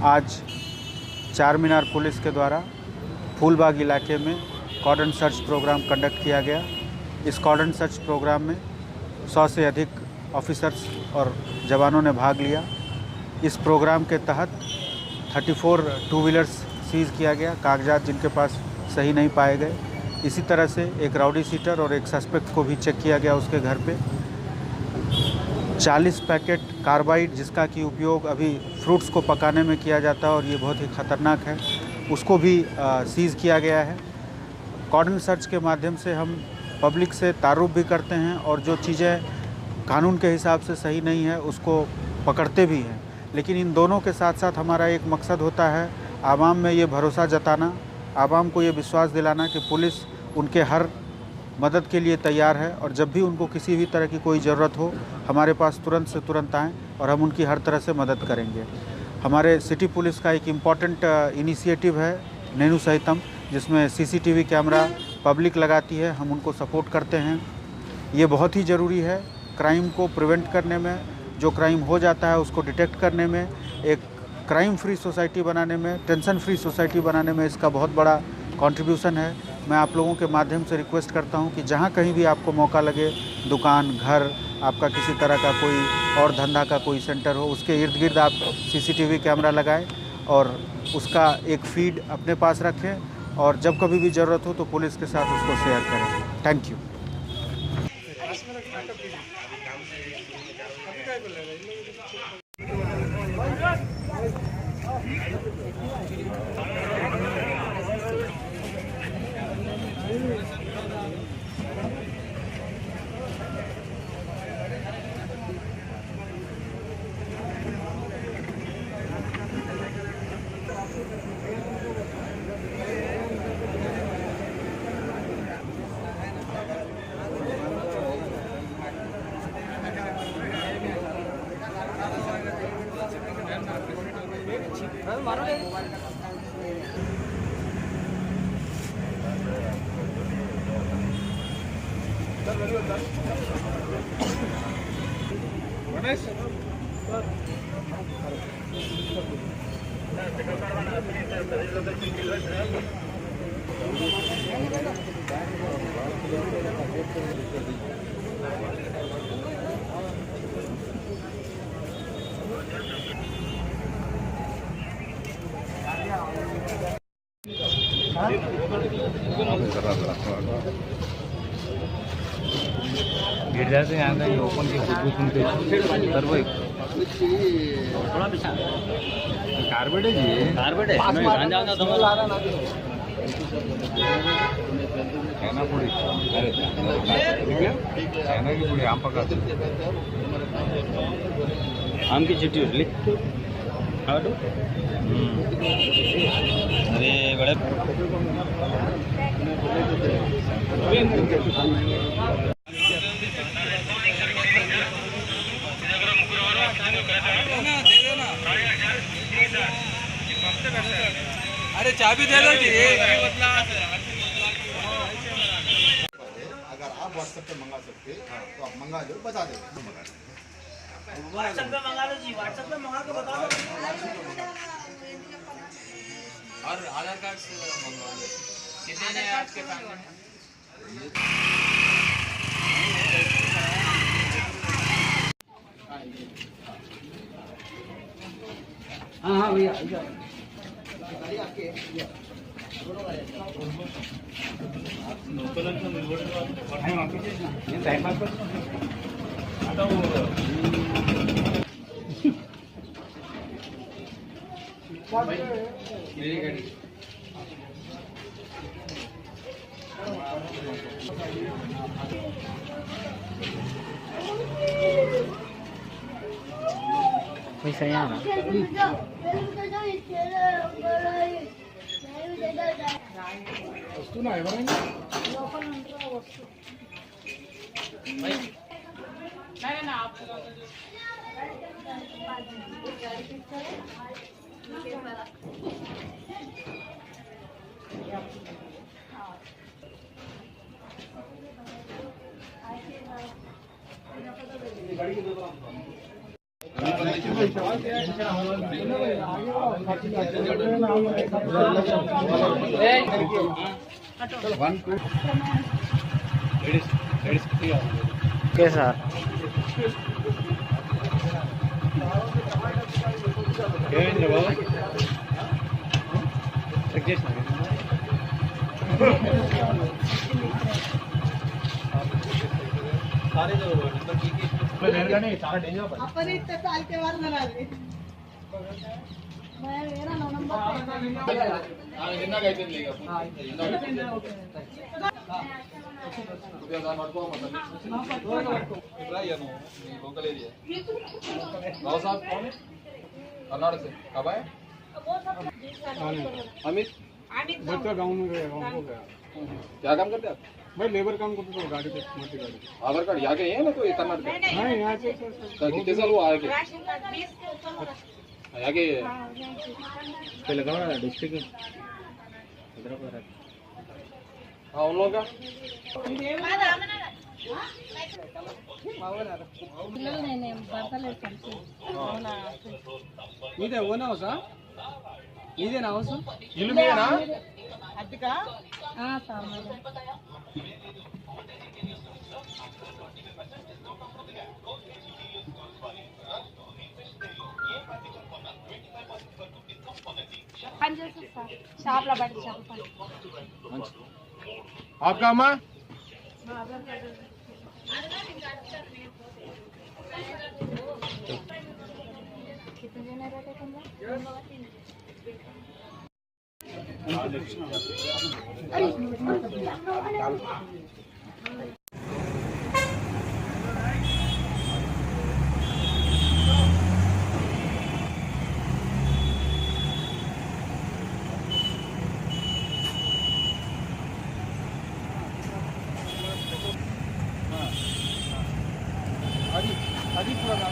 आज चार मीनार पुलिस के द्वारा फूलबाग इलाके में कॉर्डन सर्च प्रोग्राम कंडक्ट किया गया। इस कॉर्डन सर्च प्रोग्राम में 100 से अधिक ऑफिसर्स और जवानों ने भाग लिया। इस प्रोग्राम के तहत 34 टू व्हीलर्स सीज़ किया गया, कागजात जिनके पास सही नहीं पाए गए। इसी तरह से एक राउडी सीटर और एक सस्पेक्ट को भी चेक किया गया उसके घर पे। 40 पैकेट कार्बाइड जिसका कि उपयोग अभी फ्रूट्स को पकाने में किया जाता है और ये बहुत ही ख़तरनाक है, उसको भी सीज़ किया गया है। कॉर्डन सर्च के माध्यम से हम पब्लिक से तारुफ भी करते हैं और जो चीज़ें कानून के हिसाब से सही नहीं है उसको पकड़ते भी हैं। लेकिन इन दोनों के साथ साथ हमारा एक मकसद होता है आवाम में ये भरोसा जताना, आवाम को ये विश्वास दिलाना कि पुलिस उनके हर मदद के लिए तैयार है और जब भी उनको किसी भी तरह की कोई ज़रूरत हो हमारे पास तुरंत से तुरंत आएँ और हम उनकी हर तरह से मदद करेंगे। हमारे सिटी पुलिस का एक इम्पॉर्टेंट इनिशिएटिव है नैनू सहितम, जिसमें CCTV कैमरा पब्लिक लगाती है, हम उनको सपोर्ट करते हैं। ये बहुत ही ज़रूरी है क्राइम को प्रिवेंट करने में, जो क्राइम हो जाता है उसको डिटेक्ट करने में, एक क्राइम फ्री सोसाइटी बनाने में, टेंशन फ्री सोसाइटी बनाने में इसका बहुत बड़ा कंट्रीब्यूशन है। मैं आप लोगों के माध्यम से रिक्वेस्ट करता हूं कि जहां कहीं भी आपको मौका लगे, दुकान, घर, आपका किसी तरह का कोई और धंधा का कोई सेंटर हो, उसके इर्द गिर्द आप CCTV कैमरा लगाएं और उसका एक फीड अपने पास रखें और जब कभी भी ज़रूरत हो तो पुलिस के साथ उसको शेयर करें। Thank you. गिरजाचे अंगा ओपन के सर्व कार्बेट है जी, कार्बेट है चाइना पूरी, चाइना की पूरी आम पका आम की चिट्ठी लिख। अरे बड़े अरे चाबी दे दो जी। अगर आप व्हाट्सएप पे मंगा सकते तो आप मंगा लो, बता देंगे। व्हाट्सएप पे मंगा लो जी, व्हाट्सएप पे मंगा के बता दो। और आधार कार्ड से मंगवा लो। किसी ने आपके सामने हाँ भैया मेरी गाड़ी पैसा यहाँ वस्तू ना ఎవరైనా गाड़ी ఓకే సార్ ఏమైంది బాబు చెక్ చేసిన अपने इतने साल के बाद बना ली मैं मेरा नंबर लोकल एरिया राव साहब कौन है कर्नाटक से कब आए अमित बच्चा गाँव में गया गाँव को गया क्या काम करते हैं आप भाई लेबर काम करते थे गाड़ी पे मट्टी गाड़ी आधार कार्ड यहाँ के है ना तो ये कर्नाटक नहीं यहाँ से का कितने साल हुआ आए के यहाँ के पहले कहाँ डिस्ट्रिक्ट हैदराबाद हाँ उन लोगों का పిల్లలు నేను భర్తలేదు కలిసి మీదే ఓన్ హౌసా మీదేనా హౌస్ ఇల్లు మీదేనా అద్దెకా సార్ పని చేస్తారు సార్ షాప్లో బట్టి షాప్ పని आपका अम्मा कितने जने रहते थे అది కూడా